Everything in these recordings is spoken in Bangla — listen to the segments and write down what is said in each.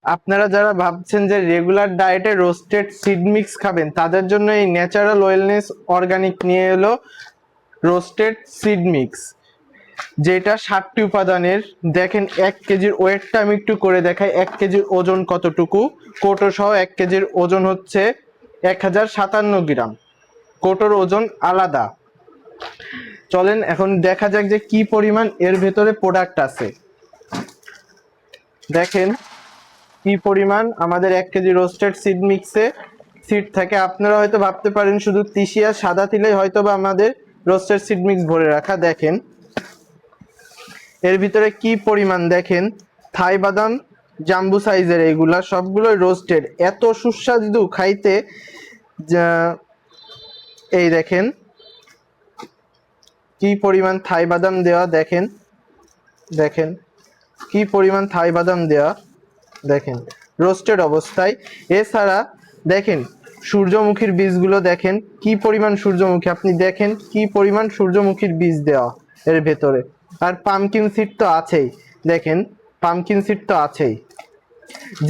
আপনারা যারা ভাবছেন যে রেগুলার ডায়েটে রোস্টেড সিড মিক্স খাবেন, তাদের জন্য এই ন্যাচারাল ওয়েলনেস অর্গানিক নিয়ে এলো রোস্টেড সিড মিক্স, যেটা 60টি উপাদানের। দেখেন 1 কেজির ওয়েটটা আমি একটু করে দেখাই। 1 কেজির ওজন কতটুকু? কোটো সহ 1 কেজির ওজন হচ্ছে 1057 গ্রাম। কোটোর ওজন আলাদা। চলেন এখন দেখা যাক যে কি পরিমাণ এর ভেতরে প্রোডাক্ট আছে। দেখেন কি পরিমাণ আমাদের 1 কেজি রোস্টেড সিড মিক্সে সিড থাকে। আপনারা হয়তো ভাবতে পারেন শুধু তিসি আর সাদা তিলেই হয়তো বা আমাদের রোস্টেড সিড মিক্স ভরে রাখা। দেখেন এর ভিতরে কি পরিমাণ, দেখেন থাই বাদাম জাম্বু সাইজের, এইগুলা সবগুলোই রোস্টেড, এত সুস্বাদু খাইতে। এই দেখেন কি পরিমাণ থাই বাদাম দেওয়া, দেখেন দেখেন কি পরিমাণ থাই বাদাম দেওয়া, দেখেন রোস্টেড অবস্থায়। এছাড়া দেখেন সূর্যমুখীর বীজগুলো, দেখেন কি পরিমাণ সূর্যমুখী, আপনি দেখেন কি পরিমাণ সূর্যমুখীর বীজ দেওয়া এর ভেতরে। আর পামকিন সিড তো আছেই, দেখেন পামকিন সিড তো আছেই।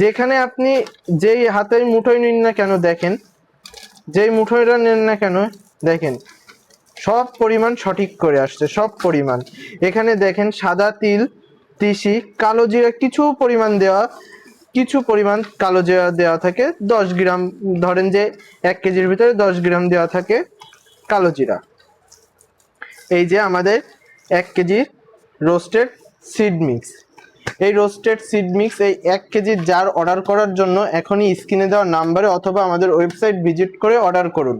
যেখানে আপনি যেই হাতের মুঠোয় নিন না কেন, দেখেন যেই মুঠোয়টা নেন না কেন, দেখেন সব পরিমাণ সঠিক করে আসছে, সব পরিমাণ। এখানে দেখেন সাদা তিল, তিসি, কালো জিরা কিছু পরিমাণ দেওয়া, কিছু পরিমাণ কালো জিরা দেওয়া থাকে 10 গ্রাম। ধরেন যে 1 কেজির ভিতরে 10 গ্রাম দেওয়া থাকে কালো জিরা। এই যে আমাদের 1 কেজি রোস্টেড সিড মিক্স। এই রোস্টেড সিড মিক্স এই 1 কেজির জার অর্ডার করার জন্য এখনই স্ক্রিনে দেওয়া নাম্বারে অথবা আমাদের ওয়েবসাইট ভিজিট করে অর্ডার করুন।